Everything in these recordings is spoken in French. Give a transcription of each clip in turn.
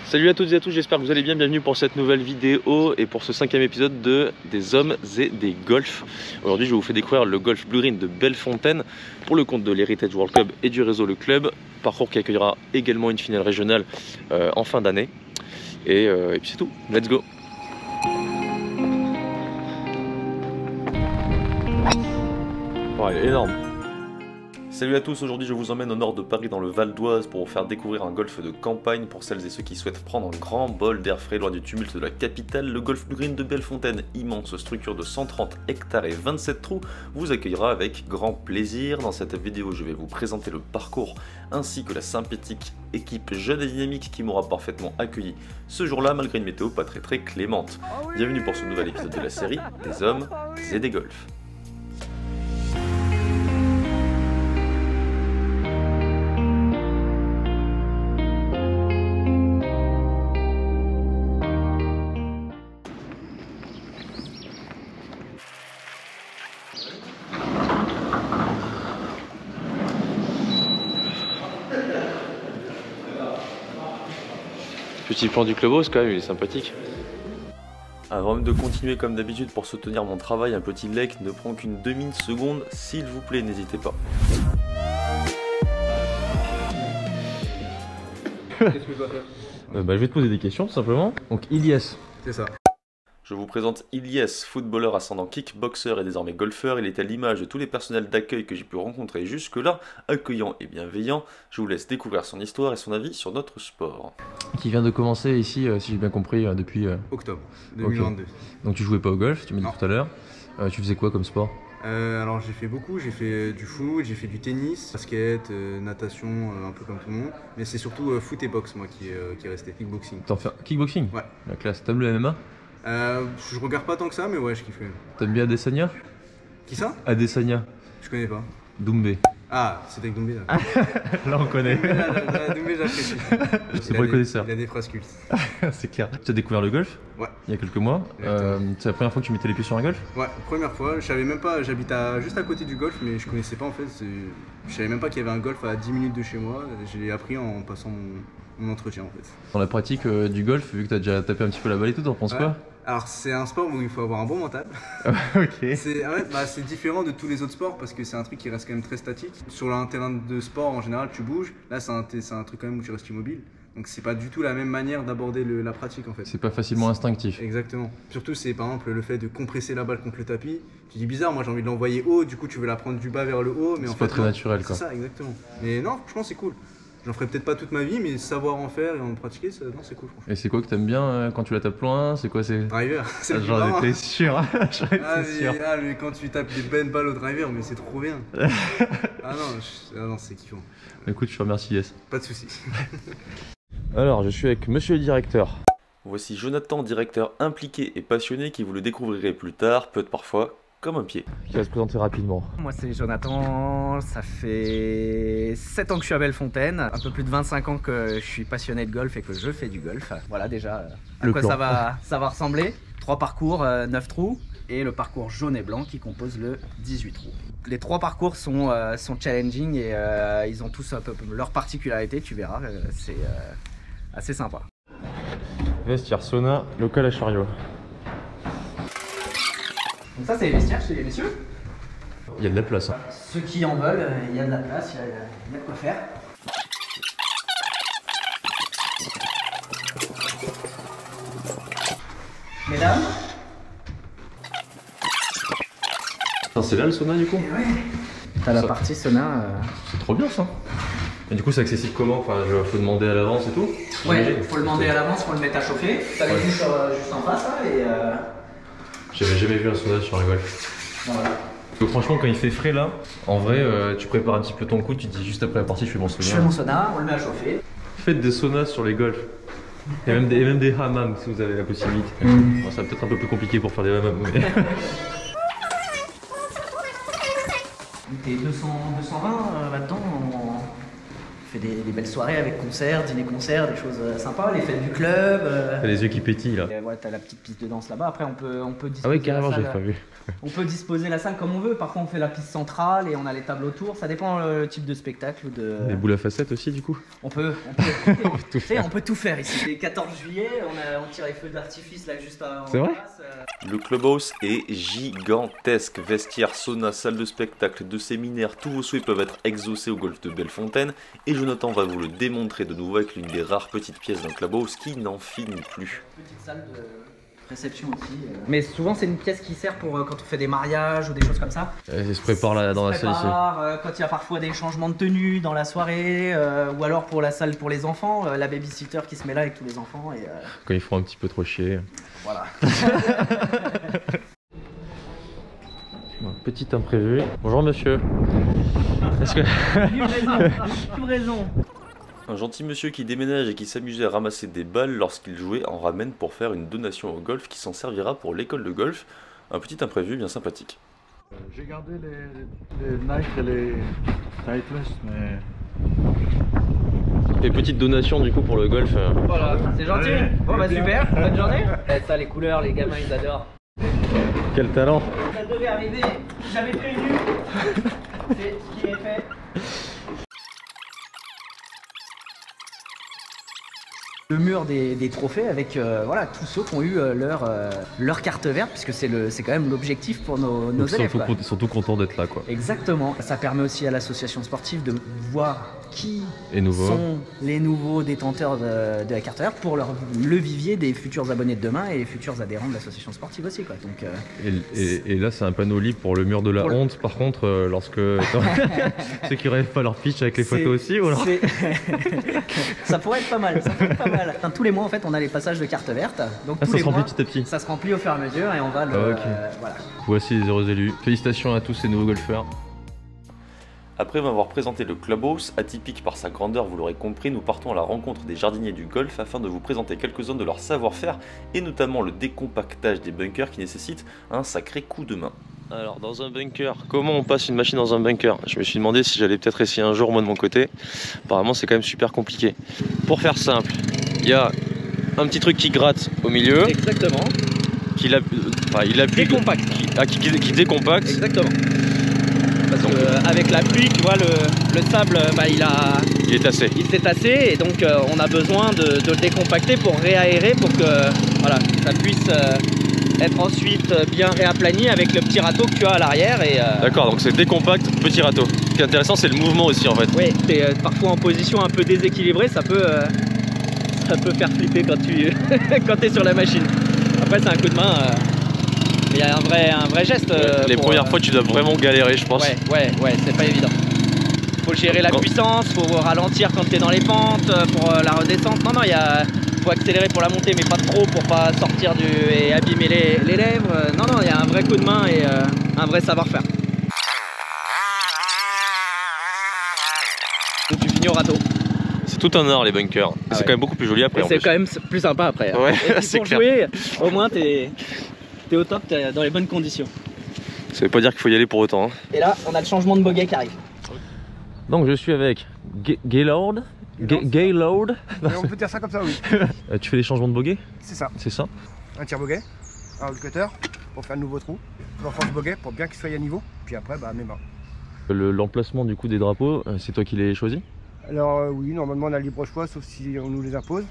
Salut à toutes et à tous, j'espère que vous allez bien. Bienvenue pour cette nouvelle vidéo et pour ce 5e épisode de Des hommes et des golfs. Aujourd'hui, je vous fais découvrir le golf Blue Green de Bellefontaine pour le compte de l'Heritage World Club et du réseau Le Club. Parcours qui accueillera également une finale régionale en fin d'année. Et puis c'est tout, let's go. Oh, elle est énorme. Salut à tous, aujourd'hui je vous emmène au nord de Paris dans le Val d'Oise pour vous faire découvrir un golf de campagne pour celles et ceux qui souhaitent prendre un grand bol d'air frais loin du tumulte de la capitale. Le golf Blue Green de Bellefontaine, immense structure de 130 hectares et 27 trous, vous accueillera avec grand plaisir. Dans cette vidéo je vais vous présenter le parcours ainsi que la sympathique équipe jeune et dynamique qui m'aura parfaitement accueilli ce jour-là malgré une météo pas très clémente. Bienvenue pour ce nouvel épisode de la série Des hommes et des golfs. Petit plan du clubhouse quand même, il est sympathique. Avant même de continuer comme d'habitude pour soutenir mon travail, un petit like ne prend qu'une demi-seconde, s'il vous plaît, n'hésitez pas. Qu'est-ce que je dois faire? Je vais te poser des questions tout simplement. Donc Ilyes. C'est ça. Je vous présente Ilyes, footballeur ascendant kickboxer et désormais golfeur. Il est à l'image de tous les personnels d'accueil que j'ai pu rencontrer jusque-là, accueillant et bienveillant. Je vous laisse découvrir son histoire et son avis sur notre sport. Qui vient de commencer ici, si j'ai bien compris, depuis... Octobre 2022. Okay. Donc tu jouais pas au golf, tu m'as dit tout à l'heure. Tu faisais quoi comme sport? Alors j'ai fait beaucoup, j'ai fait du foot, j'ai fait du tennis, basket, natation, un peu comme tout le monde. Mais c'est surtout foot et boxe moi qui est resté, kickboxing. T'en fais kickboxing? Ouais. La classe, t'aimes le MMA? Je regarde pas tant que ça, mais ouais, je kiffe. T'aimes bien Adesanya? Qui ça? Adesanya. Je connais pas. Doumbé. Ah, c'était avec Doumbé là. Là on connaît. Doumbé, j'apprécie. C'est pas le connaisseur. Il a des phrases cultes. C'est clair. Tu as découvert le golf? Ouais. Il y a quelques mois. C'est la première fois que tu mettais les pieds sur un golf? Ouais, première fois. Je savais même pas, j'habite juste à côté du golf, mais je connaissais pas en fait. Je savais même pas qu'il y avait un golf à 10 minutes de chez moi. Je l'ai appris en passant mon entretien en fait. Dans la pratique du golf, vu que tu as déjà tapé un petit peu la balle et tout, t'en penses quoi? Alors c'est un sport où il faut avoir un bon mental. Ok. C'est différent de tous les autres sports parce que c'est un truc qui reste quand même très statique. Sur un terrain de sport en général tu bouges, là c'est un truc quand même où tu restes immobile. Donc c'est pas du tout la même manière d'aborder la pratique en fait. C'est pas facilement instinctif. Exactement. Surtout c'est par exemple le fait de compresser la balle contre le tapis. Tu dis bizarre, moi j'ai envie de l'envoyer haut, du coup tu veux la prendre du bas vers le haut. Mais en fait, pas très naturel quoi. C'est ça exactement. Mais non, franchement c'est cool. J'en ferai peut-être pas toute ma vie, mais savoir en faire et en pratiquer, c'est cool. Franchement. Et c'est quoi que t'aimes bien quand tu la tapes loin? C'est quoi? C'est driver. J'en étais sûr. sûr. Mais quand tu tapes des belles balles au driver, mais c'est trop bien. non, c'est kiffant. Écoute, je te remercie, Yes. Pas de soucis. Alors, je suis avec monsieur le directeur. Voici Jonathan, directeur impliqué et passionné, qui vous le découvrirez plus tard, peut-être parfois comme un pied. Qui va se présenter rapidement. Moi c'est Jonathan, ça fait 7 ans que je suis à Bellefontaine, un peu plus de 25 ans que je suis passionné de golf et que je fais du golf. Voilà déjà à quoi ça va ressembler. 3 parcours, 9 trous et le parcours jaune et blanc qui compose le 18 trous. Les 3 parcours sont challenging et ils ont tous un peu leur particularité, tu verras, c'est assez sympa. Vestiaire sauna, local à chariot. Donc ça c'est les vestiaires chez les messieurs. Il y a de la place. Hein. Ceux qui en veulent, il y a de la place, il y a de quoi faire. Mesdames. C'est là le sauna du coup? Ouais. T'as la partie sauna. C'est trop bien ça. Et du coup c'est accessible comment? Enfin, faut demander à l'avance et tout? Ouais, faut le demander à l'avance, faut le mettre à chauffer. T'as les douches juste en face là et... J'avais jamais vu un sauna sur un golf. Voilà. Donc franchement quand il fait frais là, en vrai tu prépares un petit peu ton coup, tu te dis juste après la partie je fais mon sauna. Je fais mon sauna, on le met à chauffer. Faites des saunas sur les golfs. Et même des hammams si vous avez la possibilité. Bon, ça va peut-être un peu plus compliqué pour faire des hammams. Mais... T'es 220 là-dedans On fait des belles soirées avec concerts, dîner-concerts, des choses sympas, les fêtes du club. T'as les yeux qui pétillent là. Ouais, t'as la petite piste de danse là-bas. Après, on peut disposer. Ah oui, carrément, la j'ai salle, pas vu. On peut disposer la salle comme on veut. Parfois, on fait la piste centrale et on a les tables autour. Ça dépend le type de spectacle ou de. Des boules à facettes aussi, du coup. On peut tout faire ici. C'est 14 juillet, on tire les feux d'artifice là juste avant. C'est vrai ? Le clubhouse est gigantesque. Vestiaire, sauna, salle de spectacle, de séminaire, tous vos souhaits peuvent être exaucés au golf de Bellefontaine. Et Jonathan va vous le démontrer de nouveau avec l'une des rares petites pièces d'un clubhouse qui n'en finit plus. Petite salle de réception aussi. Mais souvent c'est une pièce qui sert pour quand on fait des mariages ou des choses comme ça. Elle se prépare là, dans la salle ici. Quand il y a parfois des changements de tenue dans la soirée, ou alors pour la salle pour les enfants, la babysitter qui se met là avec tous les enfants. Et, quand ils font un petit peu trop chier. Voilà. Petit imprévu. Bonjour monsieur. Est-ce que... Livraison. Un gentil monsieur qui déménage et qui s'amusait à ramasser des balles lorsqu'il jouait en ramène pour faire une donation au golf qui s'en servira pour l'école de golf. Un petit imprévu bien sympathique. J'ai gardé les Nike et les Titleist, mais... Et petite donation du coup pour le golf. Voilà, c'est gentil. Bon bah super, bonne journée. Ça, les couleurs, les gamins ils adorent. Quel talent. Ça devait arriver, j'avais prévenu. C'est ce qui est fait. Le mur des trophées avec voilà, tous ceux qui ont eu leur carte verte, puisque c'est quand même l'objectif pour nos élèves. Ils sont tout contents d'être là, quoi. Exactement. Ça permet aussi à l'association sportive de voir qui sont les nouveaux détenteurs de la carte verte pour le vivier des futurs abonnés de demain et les futurs adhérents de l'association sportive aussi, quoi. Donc, et là, c'est un panneau libre pour le mur de la honte, par contre, lorsque ceux qui rêvent pas leur pitch avec les photos aussi, ou alors ça pourrait être pas mal. Enfin, tous les mois en fait on a les passages de carte verte, donc tous ça les se remplit mois, petit à petit. Ça se remplit au fur et à mesure et on va voilà. Voici les heureux élus. Félicitations à tous ces nouveaux golfeurs. Après m'avoir présenté le clubhouse, atypique par sa grandeur, vous l'aurez compris, nous partons à la rencontre des jardiniers du golf afin de vous présenter quelques-uns de leur savoir-faire et notamment le décompactage des bunkers qui nécessite un sacré coup de main. Alors dans un bunker, comment on passe une machine dans un bunker? Je me suis demandé si j'allais peut-être essayer un jour moi de mon côté. Apparemment c'est quand même super compliqué. Pour faire simple, il y a un petit truc qui gratte au milieu. Exactement. Il appuie. Décompacte. Qui décompacte. Exactement. Parce que avec la pluie, tu vois, le sable, il est tassé. Il s'est tassé et donc on a besoin de le décompacter pour réaérer, pour que voilà, ça puisse être ensuite bien réaplani avec le petit râteau que tu as à l'arrière. D'accord, donc c'est décompacte, petit râteau. Ce qui est intéressant, c'est le mouvement aussi en fait. Oui, tu es parfois en position un peu déséquilibrée, ça peut faire flipper quand tu quand es sur la machine. Après, c'est un coup de main. Il y a un vrai geste. Les premières fois, tu dois vraiment galérer, je pense. Ouais, c'est pas évident. Faut gérer la puissance, faut ralentir quand tu es dans les pentes, pour la redescente. Non, faut accélérer pour la montée, mais pas trop pour pas sortir et abîmer les lèvres. Non, il y a un vrai coup de main et un vrai savoir-faire. Donc tu finis au râteau. C'est tout un art les bunkers. C'est quand même beaucoup plus joli après. C'est quand même plus sympa après. Ouais, c'est clair. Jouer, au moins t'es au top, t'es dans les bonnes conditions. Ça veut pas dire qu'il faut y aller pour autant. Hein. Et là, on a le changement de bogey qui arrive. Donc je suis avec Gaylord. Gaylord. On peut dire ça comme ça, oui. Tu fais les changements de bogey? C'est ça. C'est ça. Un tir bogey, un roll cutter pour faire un nouveau trou, l'enfance bogey pour bien qu'il soit à niveau, puis après mes mains. L'emplacement du coup des drapeaux, c'est toi qui les choisis? Alors oui, normalement on a libre choix sauf si on nous les impose.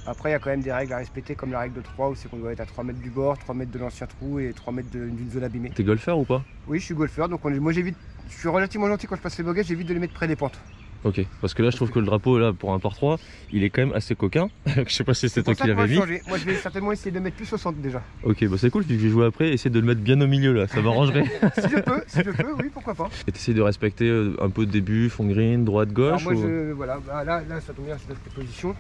Après il y a quand même des règles à respecter comme la règle de 3 où c'est qu'on doit être à 3 mètres du bord, 3 mètres de l'ancien trou et 3 mètres d'une zone abîmée. T'es golfeur ou pas? Oui, je suis golfeur, donc moi j'évite, je suis relativement gentil quand je passe les bogeys, j'évite de les mettre près des pentes. Ok, parce que là je trouve que le drapeau là pour un par 3 il est quand même assez coquin. Je sais pas si c'était toi qui l'avais mis. Moi je vais certainement essayer de mettre plus au centre déjà. Ok, bah c'est cool, vu que je vais jouer après, essayer de le mettre bien au milieu là, ça m'arrangerait. Si je peux, oui, pourquoi pas. Et t'essayes de respecter un peu de début, fond green, droite, gauche? Alors moi voilà, là ça tombe bien, c'est cette position.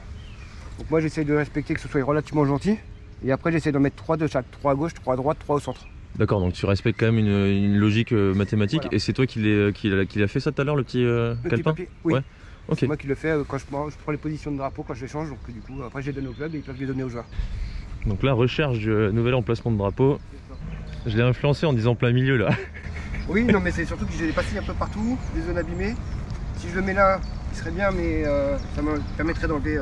Donc moi j'essaye de respecter que ce soit relativement gentil. Et après j'essaie d'en mettre 3 de chaque, 3 à gauche, 3 à droite, 3 au centre. D'accord, donc tu respectes quand même une logique mathématique, voilà. Et c'est toi qui l'a fait ça tout à l'heure, le petit calepin? Oui. Ouais. Okay. C'est moi qui le fais quand je prends les positions de drapeau quand je les change, donc du coup après je les donne au club et ils peuvent les donner aux joueurs. Donc là, recherche du nouvel emplacement de drapeau. Je l'ai influencé en disant plein milieu là. Oui, non mais c'est surtout que je l'ai passé un peu partout, des zones abîmées. Si je le mets là, qui serait bien, mais ça me permettrait d'enlever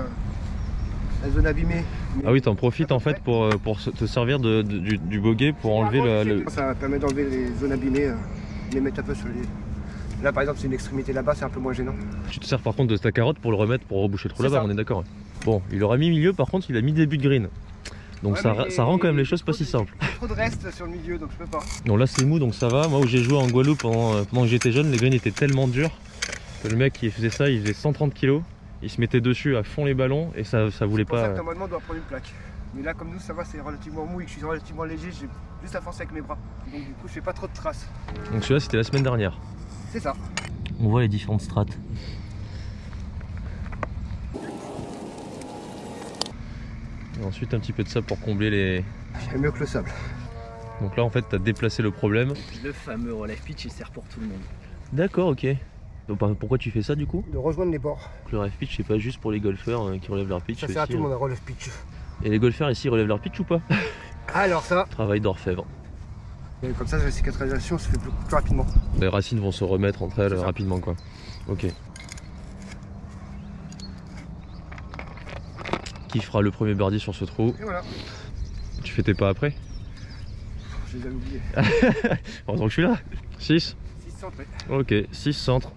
la zone abîmée. Mais Ah oui, t'en profites en fait pour te servir du boguet pour enlever le... Ça permet d'enlever les zones abîmées, les mettre un peu sur les... Là par exemple c'est une extrémité là-bas, c'est un peu moins gênant. Tu te sers par contre de ta carotte pour le remettre, pour reboucher le trou C'est là-bas, ça. on est d'accord. Bon, il aura mis milieu, par contre il a mis début de green. Donc Ouais, ça rend quand même les choses pas si simples. Il y a trop de reste sur le milieu donc je peux pas. Non là c'est mou donc ça va. Moi où j'ai joué en Guadeloupe pendant que j'étais jeune, les greens étaient tellement durs que le mec qui faisait ça, il faisait 130 kg. Il se mettait dessus à fond les ballons et ça voulait C'est pour ça pas... que normalement on doit prendre une plaque. Mais là comme nous ça va, c'est relativement mou et que je suis relativement léger, j'ai juste à forcer avec mes bras. Donc du coup je fais pas trop de traces. Donc celui-là c'était la semaine dernière. C'est ça. On voit les différentes strates. Et ensuite un petit peu de sable pour combler les... J'aime mieux que le sable. Donc là en fait tu as déplacé le problème. Le fameux relève pitch, il sert pour tout le monde. D'accord, ok. Donc pourquoi tu fais ça du coup? De rejoindre les bords. Le relève pitch c'est pas juste pour les golfeurs qui relèvent leur pitch Ça aussi, sert à tout le monde à relève pitch. Et les golfeurs ici relèvent leur pitch ou pas? Alors ça, Travail d'orfèvre. et comme ça la cicatrisation se fait beaucoup plus rapidement. Les racines vont se remettre entre elles C'est ça. rapidement quoi. Ok. Qui fera le premier birdie sur ce trou? Et voilà, Tu fais tes pas après? je les avais oubliés. Heureusement que je suis là. 6. 6 centrés. Ok, 6 centres.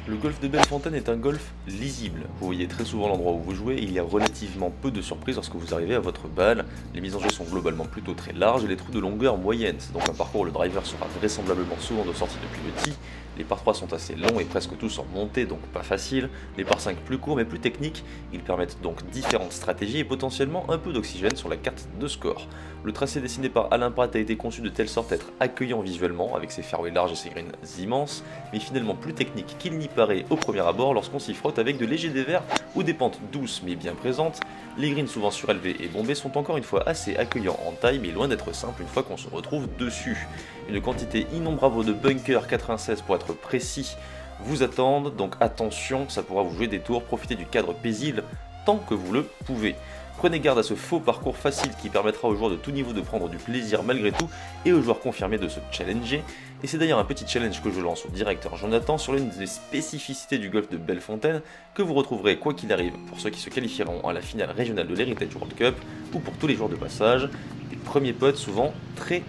Le golf de Bellefontaine est un golf lisible. Vous voyez très souvent l'endroit où vous jouez et il y a relativement peu de surprises lorsque vous arrivez à votre balle. Les mises en jeu sont globalement plutôt très larges et les trous de longueur moyenne. C'est donc un parcours où le driver sera vraisemblablement souvent de sortie depuis le tee. Les par 3 sont assez longs et presque tous en montée, donc pas facile. Les par 5 plus courts mais plus techniques. Ils permettent donc différentes stratégies et potentiellement un peu d'oxygène sur la carte de score. Le tracé dessiné par Alain Pratt a été conçu de telle sorte à être accueillant visuellement, avec ses fairways larges et ses greens immenses, mais finalement plus technique qu'il n'y paraît au premier abord lorsqu'on s'y frotte avec de légers dévers ou des pentes douces mais bien présentes. Les greens souvent surélevés et bombés sont encore une fois assez accueillants en taille, mais loin d'être simples une fois qu'on se retrouve dessus. Une quantité innombrable de bunkers 96 pour être précis vous attendent, donc attention, ça pourra vous jouer des tours, profitez du cadre paisible tant que vous le pouvez. Prenez garde à ce faux parcours facile qui permettra aux joueurs de tout niveau de prendre du plaisir malgré tout et aux joueurs confirmés de se challenger. Et c'est d'ailleurs un petit challenge que je lance au directeur Jonathan sur l'une des spécificités du golf de Bellefontaine que vous retrouverez quoi qu'il arrive pour ceux qui se qualifieront à la finale régionale de l'Heritage World Cup ou pour tous les joueurs de passage. Des premiers putts souvent très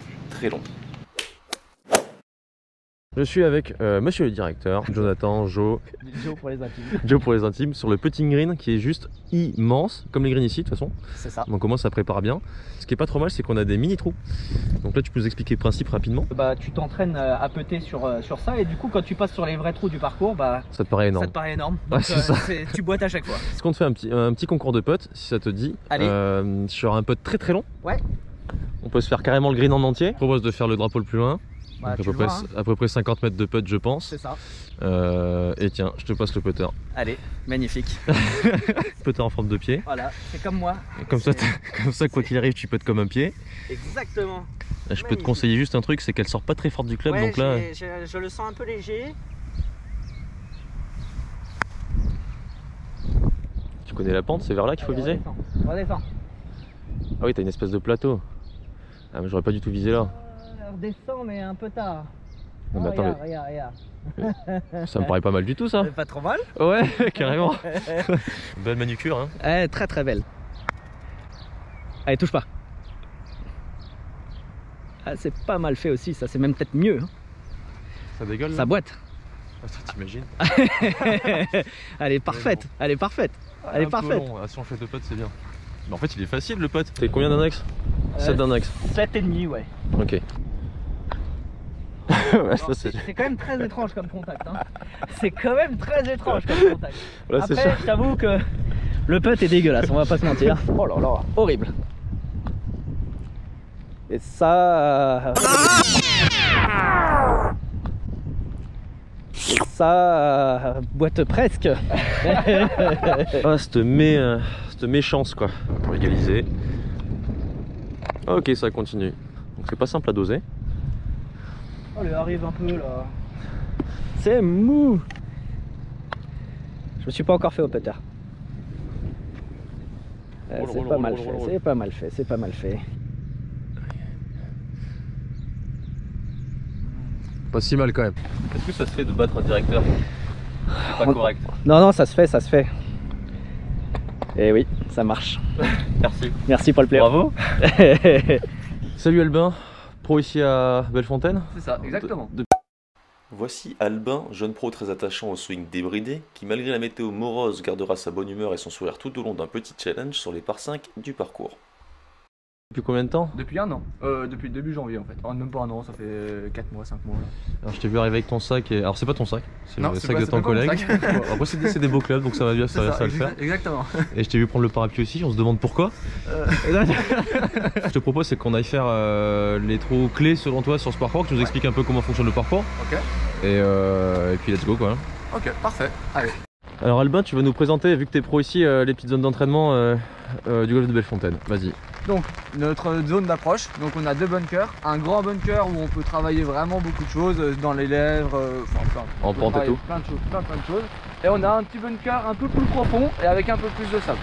longs. Je suis avec monsieur le directeur, Jonathan, Joe pour les intimes. Joe pour les intimes, sur le putting green qui est juste immense, comme les greens ici de toute façon. C'est ça. Donc on commence à préparer bien. Ce qui est pas trop mal, c'est qu'on a des mini trous. Donc là tu peux nous expliquer le principe rapidement? Bah, tu t'entraînes à putter sur ça et du coup quand tu passes sur les vrais trous du parcours, bah Ça te paraît énorme. ça te paraît énorme. Ouais, Donc, c'est ça. tu boites à chaque fois. Est-ce qu'on te fait un petit concours de putts, si ça te dit? Allez. Sur un putt très long. Ouais. On peut se faire carrément le green en entier. Je propose de faire le drapeau le plus loin. Bah, Donc tu à, peu près, vois, hein. à peu près 50 mètres de putt je pense. C'est ça. Et tiens, je te passe le putter. Allez, magnifique. Putter en forme de pied. Voilà, c'est comme moi. Et comme ça, quoi qu'il arrive, tu puttes comme un pied. Exactement. Là, je peux te Magnifique. conseiller juste un truc, c'est qu'elle sort pas très forte du club. Ouais, donc là, je le sens un peu léger. tu connais la pente, c'est vers là qu'il faut Allez, viser. redescends. Ah oui, t'as une espèce de plateau. Ah mais j'aurais pas du tout visé là. Redescends mais un peu tard. Non, mais Oh, attends, regarde. ça me paraît pas mal du tout ça. Pas trop mal. Ouais, carrément. Belle manucure hein. Très belle. Allez, touche pas. Ah, c'est pas mal fait aussi, ça c'est même peut-être mieux. Hein. Ça dégueule là. Ça boite. Attends, t'imagines. Elle est parfaite. Elle est parfaite. Elle est Un peu parfaite. long. Ah, si on fait 2 putts, c'est bien. Mais en fait, il est facile le putt. T'es combien d'un axe? 7 d'un axe. 7,5, ouais. Ok. Ouais, ça, c'est C'est quand même très étrange comme contact. Hein. C'est quand même très étrange comme contact. là, c'est Après, sûr. je t'avoue que le putt est dégueulasse, on va pas se mentir. Oh là là, horrible. Et ça... Ça boite presque. Ah, cette méchance quoi. Pour égaliser. Ok, ça continue. Donc c'est pas simple à doser. Oh, il arrive un peu là. C'est mou. Je me suis pas encore fait au putter. C'est pas mal fait, c'est pas mal fait, c'est pas mal fait. Pas si mal quand même. Est-ce que ça se fait de battre un directeur? C'est pas correct. Non, non, ça se fait, ça se fait. Et oui, ça marche. Merci. Merci Paul Player. Bravo. Salut Albin, pro ici à Bellefontaine. C'est ça, exactement. Voici Albin, jeune pro très attachant au swing débridé, qui malgré la météo morose gardera sa bonne humeur et son sourire tout au long d'un petit challenge sur les par 5 du parcours. Depuis combien de temps? Depuis un an, depuis le début janvier en fait. Oh, même pas un an, ça fait 4 mois, 5 mois là. Alors je t'ai vu arriver avec ton sac et... Alors c'est pas ton sac, c'est Non, le c'est sac pas- de c'est ton pas mon collègue. sac. Bon, après c'est des beaux clubs donc ça va bien, ça va le faire. Exactement. Et je t'ai vu prendre le parapluie aussi, on se demande pourquoi. Je te propose c'est qu'on aille faire les trous clés selon toi sur ce parcours, que tu nous expliques un peu comment fonctionne le parcours. Ok. Et puis let's go quoi. Ok, parfait. Allez. Alors Albin, tu vas nous présenter, vu que t'es pro ici, les petites zones d'entraînement du golf de Bellefontaine. Vas-y. Donc, notre zone d'approche, donc on a 2 bunkers. Un grand bunker où on peut travailler vraiment beaucoup de choses, dans les lèvres, En pente et tout. Plein de choses, plein de choses. Et on a un petit bunker un peu plus profond et avec un peu plus de sable.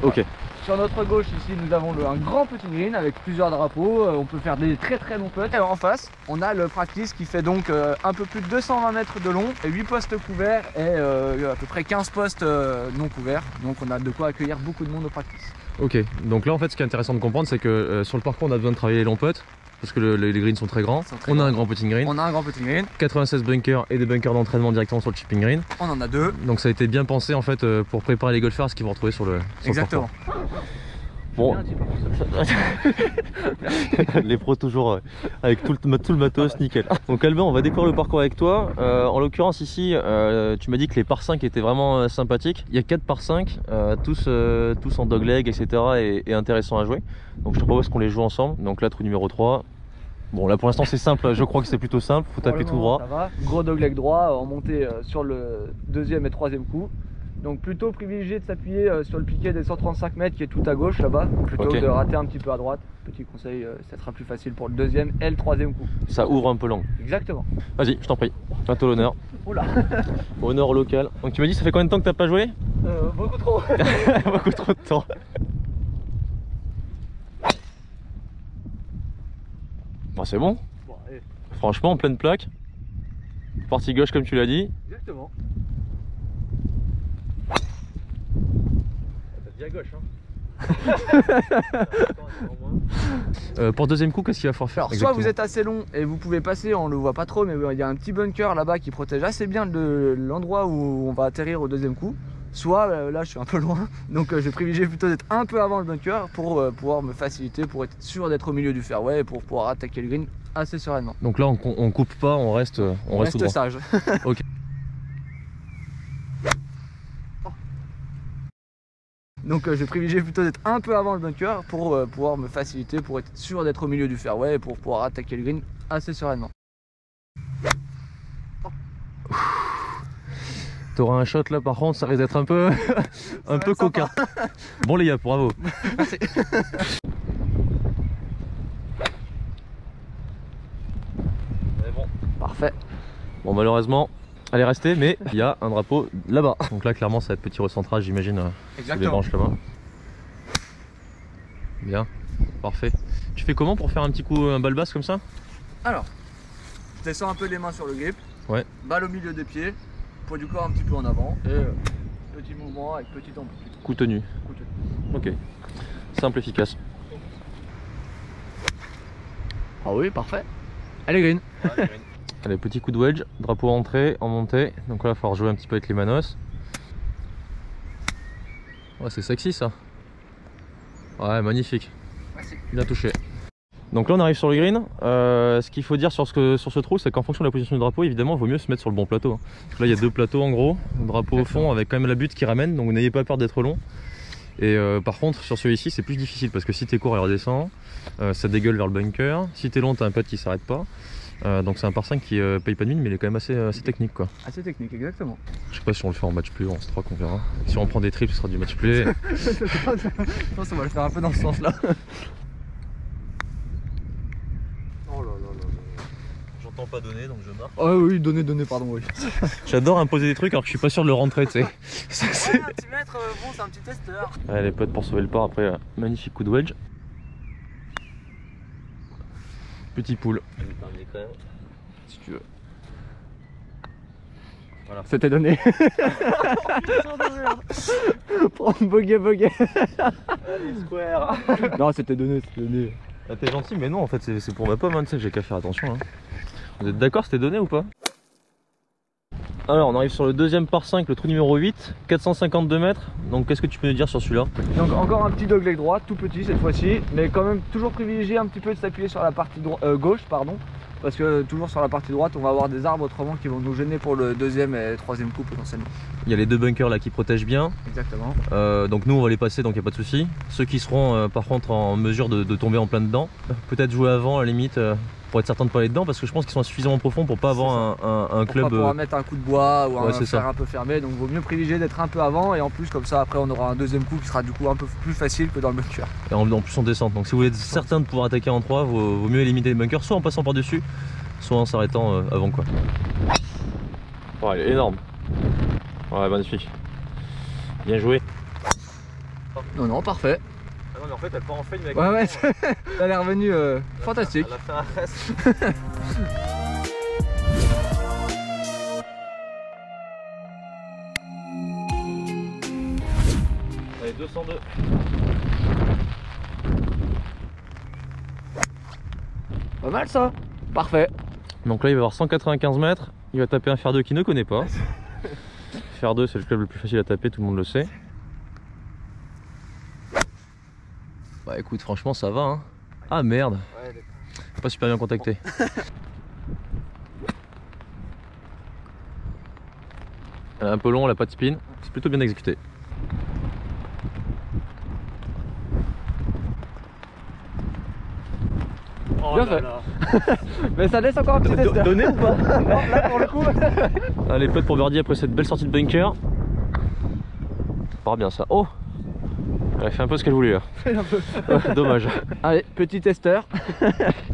Ok. Sur notre gauche ici nous avons un grand petit green avec plusieurs drapeaux, on peut faire des très longs putts. Et en face on a le practice qui fait donc un peu plus de 220 mètres de long et 8 postes couverts et à peu près 15 postes non couverts. Donc on a de quoi accueillir beaucoup de monde au practice. Ok, donc là en fait ce qui est intéressant de comprendre c'est que sur le parcours on a besoin de travailler les longs putts parce que les greens sont très grands. On a un grand putting green. On a un grand putting green. 96 bunkers et des bunkers d'entraînement directement sur le chipping green. On en a 2. Donc ça a été bien pensé en fait pour préparer les golfeurs à ce qu'ils vont retrouver sur le Exactement. parcours. Bon, les pros toujours avec tout le matos, nickel. Donc Albin, on va découvrir le parcours avec toi. En l'occurrence ici, tu m'as dit que les par 5 étaient vraiment sympathiques. Il y a 4 par 5, tous en dogleg, etc. et intéressants à jouer. Donc je te propose qu'on les joue ensemble. Donc là, trou numéro 3. Bon là pour l'instant c'est simple, je crois que c'est plutôt simple, faut taper tout droit. Ça va. Gros dogleg droit en montée sur le 2e et 3e coup. Donc plutôt privilégier de s'appuyer sur le piquet des 135 mètres qui est tout à gauche là-bas, plutôt que de rater un petit peu à droite. Petit conseil, ça sera plus facile pour le 2e et le 3e coup. Ça ouvre un peu l'angle. Exactement. Vas-y, je t'en prie, à toi l'honneur. Oula. Honneur local. Donc tu m'as dit ça fait combien de temps que t'as pas joué? Beaucoup trop. Beaucoup trop de temps. Bon, c'est bon. Bon, allez. Franchement en pleine plaque. Partie gauche comme tu l'as dit. Exactement. À gauche pour deuxième coup, qu'est-ce qu'il va falloir faire? Alors, soit vous êtes assez long et vous pouvez passer, on le voit pas trop, mais il y a un petit bunker là-bas qui protège assez bien l'endroit où on va atterrir au 2e coup. Soit là je suis un peu loin, donc je vais privilégier plutôt d'être un peu avant le bunker pour pouvoir me faciliter, pour être sûr d'être au milieu du fairway et pour pouvoir attaquer le green assez sereinement. Donc là on coupe pas, on reste tout droit. Sage. Ok. Donc je vais privilégier plutôt d'être un peu avant le bunker pour pouvoir me faciliter, pour être sûr d'être au milieu du fairway et pour pouvoir attaquer le green assez sereinement. T'auras un shot là par contre, ça risque d'être un peu coquin. Bon les gars, bravo. Merci. Bon. Parfait. Bon malheureusement, elle est restée, mais il y a un drapeau là-bas. Donc là clairement ça va être petit recentrage j'imagine sur les branches là-bas. Bien, parfait. Tu fais comment pour faire un petit coup, un balle basse comme ça? Alors, je descends un peu les mains sur le grip. Ouais. Balle au milieu des pieds, poids du corps un petit peu en avant et petit mouvement avec petite amplitude. Coup tenu. Coup tenu. Ok. Simple, efficace. Ah oui, parfait. Allez green. Allez, petit coup de wedge, drapeau entrée, en montée. Donc là, il va falloir jouer un petit peu avec les manos. Ouais, c'est sexy ça. Ouais, magnifique. Merci. Bien touché. Donc là, on arrive sur le green. Ce qu'il faut dire sur ce trou, c'est qu'en fonction de la position du drapeau, évidemment, il vaut mieux se mettre sur le bon plateau. Donc là, il y a 2 plateaux en gros. Le drapeau au fond avec quand même la butte qui ramène, donc n'ayez pas peur d'être long. Et par contre, sur celui-ci, c'est plus difficile parce que si t'es court, il redescend. Ça dégueule vers le bunker. Si t'es long, t'as un putt qui s'arrête pas. Donc c'est un par 5 qui paye pas de mine, mais il est quand même assez technique quoi. Assez technique, exactement. Je sais pas si on le fait en match play ou en stroke, on verra. Si on prend des triples, ce sera du match play. Je pense qu'on va le faire un peu dans ce sens là. Oh là là là là. J'entends pas donner donc je marque. Oh oui, donner, pardon, oui. J'adore imposer des trucs alors que je suis pas sûr de le rentrer, tu sais. Ouais, un petit mètre, bon, c'est un petit testeur. Allez, les potes pour sauver le par après, magnifique coup de wedge. Petit pull. Si tu veux. Voilà. C'était donné. Prends bogey. Allez, square. Non, c'était donné, c'était donné. Ah, t'es gentil, mais non, en fait, c'est pour ma pomme, hein, tu sais, j'ai qu'à faire attention. Hein. Vous êtes d'accord, c'était donné ou pas? Alors, on arrive sur le deuxième par 5, le trou numéro 8, 452 mètres. Donc, qu'est-ce que tu peux nous dire sur celui-là? Donc encore un petit dogleg droit, tout petit cette fois-ci, mais quand même toujours privilégier un petit peu de s'appuyer sur la partie gauche, pardon. Parce que toujours sur la partie droite, on va avoir des arbres autrement qui vont nous gêner pour le deuxième et troisième coup potentiellement. Il y a les deux bunkers là qui protègent bien. Exactement. Donc nous on va les passer, donc il n'y a pas de souci. Ceux qui seront par contre en mesure de tomber en plein dedans, peut-être jouer avant à la limite pour être certain de pas aller dedans, parce que je pense qu'ils sont suffisamment profonds pour pas avoir un club. Pour pas pouvoir mettre un coup de bois ou un fer ça. un peu fermé, donc vaut mieux privilégier d'être un peu avant, et en plus comme ça après on aura un deuxième coup qui sera du coup un peu plus facile que dans le bunker. Et en plus on descend, donc si vous voulez être certain de pouvoir attaquer en 3, vaut mieux limiter les bunkers, soit en passant par dessus, soit en s'arrêtant avant quoi. Oh, elle est énorme. Ouais, magnifique. Bien joué. Non, parfait. Ah non mais en fait elle part en fade mec. Ouais, elle est revenue fantastique. Elle a fait un reste. Allez, 202. Pas mal ça. Parfait. Donc là il va avoir 195 mètres, il va taper un fer 2 qu'il ne connaît pas. Fer 2 c'est le club le plus facile à taper, tout le monde le sait. Bah écoute franchement ça va hein. Ah merde, pas super bien contacté. Elle est un peu long, elle a pas de spin, c'est plutôt bien exécuté. Oh bien fait. Mais ça laisse encore un petit tester. Donné ou pas? Non, là pour le coup. Allez, putt pour birdie après cette belle sortie de bunker. Ça part bien ça. Oh, elle a fait un peu ce qu'elle voulait là. Ouais, dommage. Allez, petit testeur.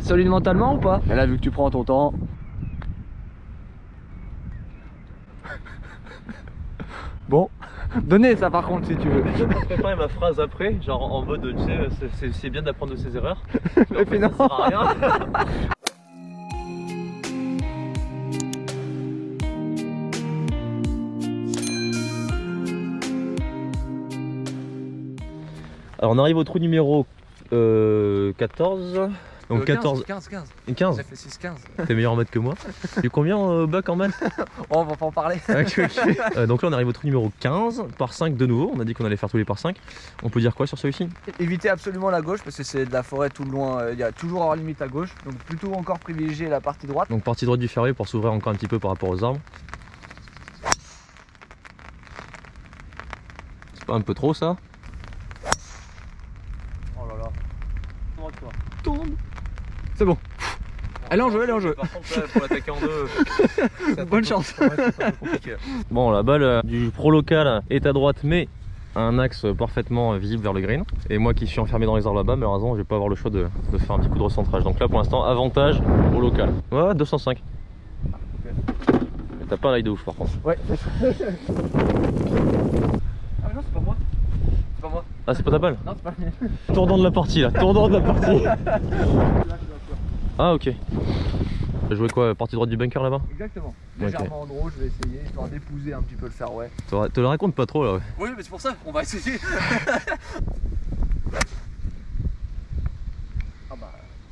Solide mentalement ou pas? Et là vu que tu prends ton temps. Bon, donnez ça par contre si tu veux. Je préparais ma phrase après, genre en mode tu sais, c'est bien d'apprendre de ses erreurs. Et puis non. Ça sert à rien. Alors on arrive au trou numéro 14. Donc 14. 15. 15. J'ai fait 6-15. T'es meilleur en maths que moi. Tu combien bac en maths? On va pas en parler. Okay. Donc là on arrive au trou numéro 15, par 5 de nouveau. On a dit qu'on allait faire tous les par 5. On peut dire quoi sur celui-ci? Évitez absolument la gauche parce que c'est de la forêt tout le long. Il y a toujours hors limite à gauche. Donc plutôt encore privilégier la partie droite. Donc partie droite du fairway pour s'ouvrir encore un petit peu par rapport aux arbres. C'est pas un peu trop ça? Oh là là. Tombe. C'est bon. Elle est en jeu, elle est en jeu. Par contre là, pour l'attaquer en deux, bonne chance. Bon, la balle du pro local est à droite mais à un axe parfaitement visible vers le green. Et moi qui suis enfermé dans les arbres là-bas, malheureusement je vais pas avoir le choix de faire un petit coup de recentrage. Donc là pour l'instant avantage au local. Ouais, 205. T'as pas un eye de ouf par contre. Ouais. Ah mais non c'est pas moi. C'est pas moi. Ah c'est pas ta balle? Non c'est pas mien. Tournant de la partie là, tournant de la partie. Ah ok. T'as joué quoi, partie droite du bunker là-bas? Exactement. Légèrement en haut, je vais essayer histoire d'épouser un petit peu le fairway. Te le raconte pas trop là ouais. Oui mais c'est pour ça, on va essayer.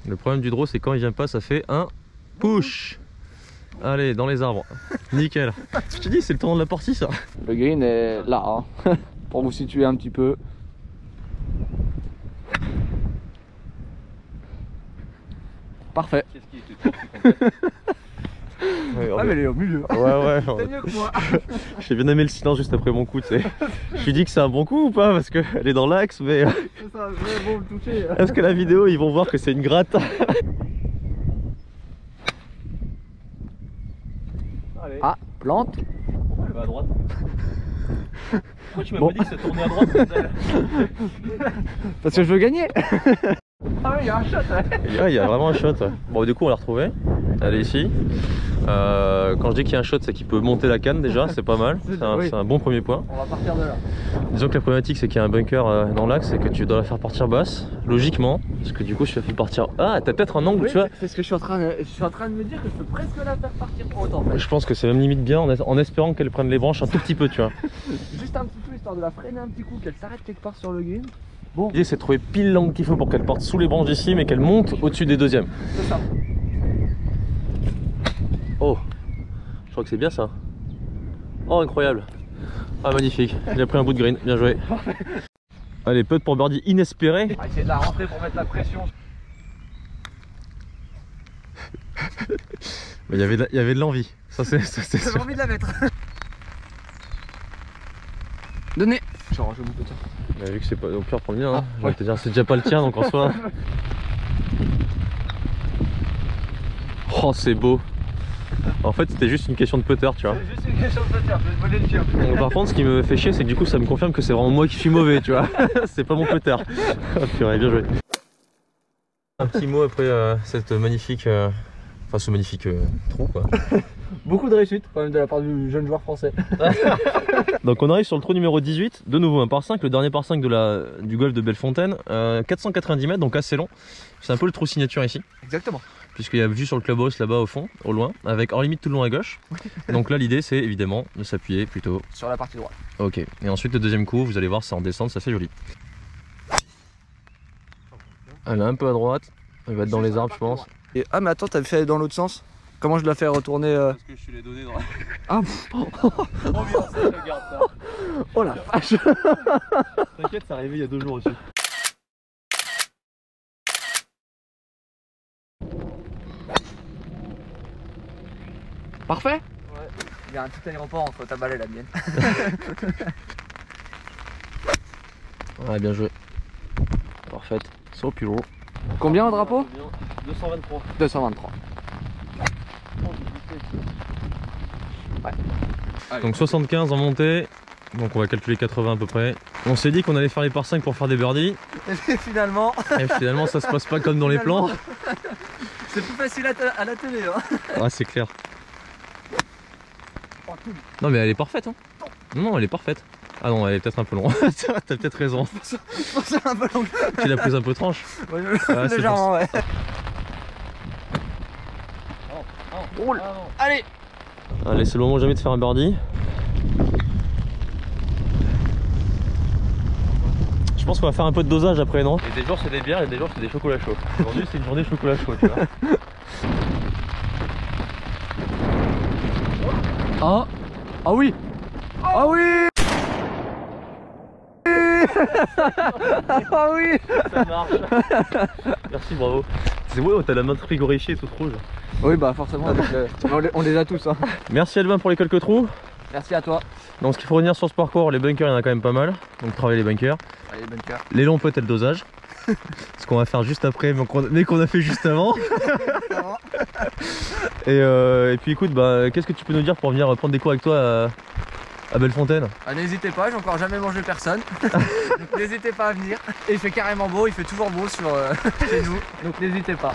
Le problème du draw c'est quand il vient pas ça fait un push. Allez dans les arbres. Nickel. Je te dis c'est le tournant de la partie ça. Le green est là hein. Pour vous situer un petit peu. Parfait. Ouais, ah mais elle est au milieu. Ouais. C'est mieux que moi. J'ai bien aimé le silence juste après mon coup, tu sais. Je lui dis que c'est un bon coup ou pas parce qu'elle est dans l'axe, mais C'est ça, je vais bon le toucher. est-ce que la vidéo ils vont voir que c'est une gratte? Allez. Ah, plante. Pourquoi elle va à droite? Pourquoi tu m'as pas dit que ça tournait à droite? Parce que je veux gagner. Ah oui, il y a un shot. Il y a vraiment un shot. Bon, du coup on l'a retrouvé. Elle est ici. Quand je dis qu'il y a un shot, c'est qu'il peut monter la canne déjà, c'est pas mal. C'est un bon premier point. On va partir de là. Disons que la problématique, c'est qu'il y a un bunker dans l'axe et que tu dois la faire partir basse, logiquement. Parce que du coup, je la fais partir. Ah, t'as peut-être un angle, Oui, tu vois. c'est ce que je suis en train de me dire, que je peux presque la faire partir pour autant. En fait. Je pense que c'est même limite bien en espérant qu'elle prenne les branches un tout petit peu, tu vois. Juste un petit peu, histoire de la freiner un petit coup, qu'elle s'arrête quelque part sur le green. Bon. L'idée, c'est de trouver pile l'angle qu'il faut pour qu'elle parte sous les branches d'ici, mais qu'elle monte au-dessus des deuxièmes. C'est ça. Oh, je crois que c'est bien ça. Oh, incroyable. Ah, magnifique. Il a pris un bout de green, bien joué. Allez, putt pour birdie inespéré. On va essayer de la rentrer pour mettre la pression. Mais il y avait de l'envie. Ça, c'est J'avais envie de la mettre. Donnez. Je range mon petit. Mais vu que c'est pas au pire pour le mien, hein. J'ai envie de te dire, c'est déjà pas le tien, donc en soi. Oh, c'est beau. En fait, c'était juste une question de putter, tu vois. C'est juste une question de putter, je vais voler le tien. Donc, par contre, ce qui me fait chier, c'est que du coup, ça me confirme que c'est vraiment moi qui suis mauvais, tu vois. C'est pas mon putter. Oh, purée, bien joué. Un petit mot après cette magnifique. Enfin, ce magnifique trou, quoi. Beaucoup de réussite quand même de la part du jeune joueur français. Donc on arrive sur le trou numéro 18, de nouveau un par 5, le dernier par 5 du golf de Bellefontaine, 490 mètres, donc assez long. C'est un peu le trou signature ici. Exactement. Puisqu'il y a vue sur le clubhouse là-bas au fond, au loin, avec hors limite tout le long à gauche. Donc là l'idée c'est évidemment de s'appuyer plutôt sur la partie droite. Ok, et ensuite le deuxième coup, vous allez voir, c'est en descente, c'est assez joli. Elle est un peu à droite, elle va être dans les arbres je pense. Et, ah mais attends, t'avais fait dans l'autre sens? Comment je la fais retourner Parce que je te l'ai donné dans la... Ah oh la vache. T'inquiète, c'est arrivé il y a 2 jours aussi. Parfait. Ouais. Il y a un petit aéroport entre ta balle et la mienne. Ouais, bien joué. Parfait. So pure. Combien au drapeau? 223. 223. Ouais. Donc 75 en montée. Donc on va calculer 80 à peu près. On s'est dit qu'on allait faire les par 5 pour faire des birdies. Et finalement ça se passe pas comme dans les plans. C'est plus facile à la télé hein. Ah c'est clair. Non mais elle est parfaite hein. Non elle est parfaite. Ah non elle est peut-être un peu longue. T'as peut-être raison. C'est un peu long. Tu l'as prise un peu tranche. Ouais, légèrement ouais. Roule. Allez. Allez c'est le moment jamais de faire un birdie. Je pense qu'on va faire un peu de dosage après non? Et des jours c'est des bières et des jours c'est des chocolats chauds. Aujourd'hui c'est une journée chocolat chaud tu vois. Ah. Ah oui. Ah oui. Ah oui. Ça marche. Merci bravo. C'est ouais t'as la main frigorifiée toute rouge. Oui bah forcément on les a tous hein. Merci Albin pour les quelques trous. Merci à toi. Donc ce qu'il faut retenir sur ce parcours, les bunkers il y en a quand même pas mal. Donc travailler les bunkers. Allez les bunkers. Les longs peut-être le dosage. Ce qu'on va faire juste après mais qu'on a fait juste avant. Et puis écoute bah qu'est-ce que tu peux nous dire pour venir prendre des cours avec toi à Bellefontaine? Ah, n'hésitez pas, j'ai encore jamais mangé personne. Donc n'hésitez pas à venir. Et il fait carrément beau, il fait toujours beau chez nous. Donc n'hésitez pas.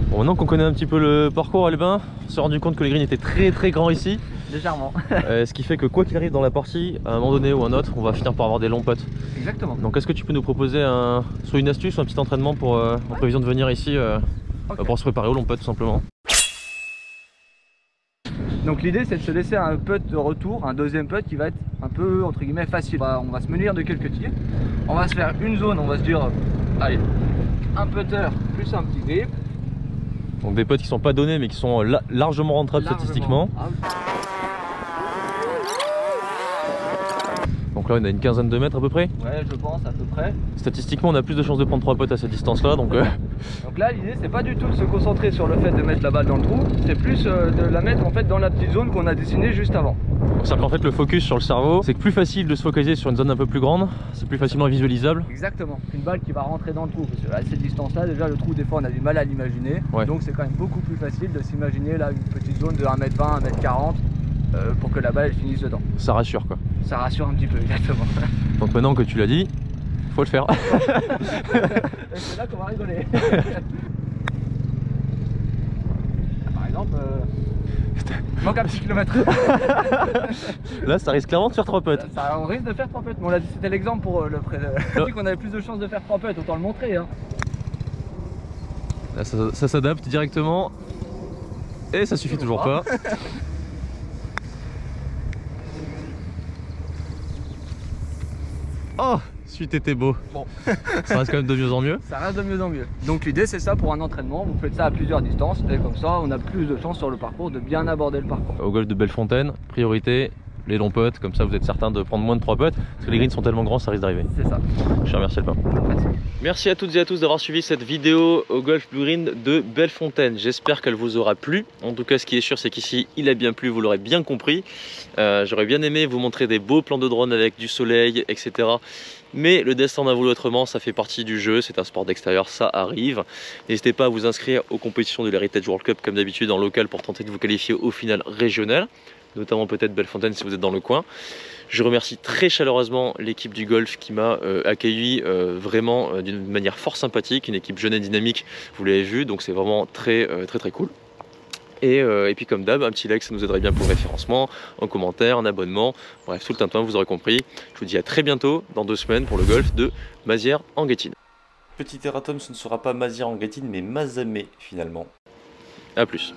Bon maintenant qu'on connaît un petit peu le parcours Albin, on s'est rendu compte que les greens étaient très grands ici. Légèrement. Ce qui fait que quoi qu'il arrive dans la partie, à un moment donné ou un autre, on va finir par avoir des longs putts. Exactement. Donc est-ce que tu peux nous proposer soit une astuce ou un petit entraînement pour en prévision de venir ici pour se préparer au long putt tout simplement? Donc l'idée c'est de se laisser un putt de retour, un deuxième putt qui va être un peu entre guillemets facile. On va se munir de quelques tirs. On va se faire une zone, on va se dire allez, un putter plus un petit grip. Donc des putts qui sont pas donnés mais qui sont largement rentrables statistiquement. Ah, oui. Donc là on a une quinzaine de mètres à peu près. Ouais je pense à peu près. Statistiquement on a plus de chances de prendre 3 putts à cette distance là donc là l'idée c'est pas du tout de se concentrer sur le fait de mettre la balle dans le trou, c'est plus de la mettre en fait dans la petite zone qu'on a dessinée juste avant. C'est-à-dire qu'en fait le focus sur le cerveau, c'est plus facile de se focaliser sur une zone un peu plus grande, c'est plus facilement visualisable. Exactement, une balle qui va rentrer dans le trou, parce que à cette distance là déjà le trou des fois on a du mal à l'imaginer, ouais. Donc c'est quand même beaucoup plus facile de s'imaginer là une petite zone de 1m20, 1m40 pour que la balle elle finisse dedans. Ça rassure quoi. Ça rassure un petit peu, exactement. Donc maintenant que tu l'as dit, faut le faire. C'est là qu'on va rigoler. Par exemple. Manque un petit kilomètre. Là, ça risque clairement de faire 3 putts. On risque de faire 3 putts. Mais on l'a dit, c'était l'exemple pour le pré. On a dit qu'on avait plus de chances de faire 3 putts, autant le montrer. Hein. Là, ça s'adapte directement. Et ça suffit toujours pas. Oh, suite était beau. Bon. Ça reste quand même de mieux en mieux. Ça reste de mieux en mieux. Donc l'idée c'est ça pour un entraînement, vous faites ça à plusieurs distances et comme ça on a plus de chance sur le parcours de bien aborder le parcours. Au golf de Bellefontaine, priorité, les longs putts, comme ça vous êtes certain de prendre moins de 3 putts, parce que les greens sont tellement grands ça risque d'arriver. C'est ça. Je te remercie Alpin. Merci à toutes et à tous d'avoir suivi cette vidéo au Golf Blue Green de Bellefontaine. J'espère qu'elle vous aura plu. En tout cas, ce qui est sûr, c'est qu'ici, il a bien plu, vous l'aurez bien compris. J'aurais bien aimé vous montrer des beaux plans de drone avec du soleil, etc. Mais le destin n'a voulu autrement, ça fait partie du jeu, c'est un sport d'extérieur, ça arrive. N'hésitez pas à vous inscrire aux compétitions de l'Heritage World Cup comme d'habitude en local pour tenter de vous qualifier au final régional, notamment peut-être Bellefontaine si vous êtes dans le coin. Je remercie très chaleureusement l'équipe du golf qui m'a accueilli vraiment d'une manière fort sympathique, une équipe jeune et dynamique, vous l'avez vu, donc c'est vraiment très cool. Et puis comme d'hab, un petit like ça nous aiderait bien pour le référencement, un commentaire, un abonnement, bref tout le tintouin, vous aurez compris. Je vous dis à très bientôt dans 2 semaines pour le golf de Mazières-en-Guettine. Petit erratum, ce ne sera pas Mazières-en-Guettine mais Mazamet finalement. A plus.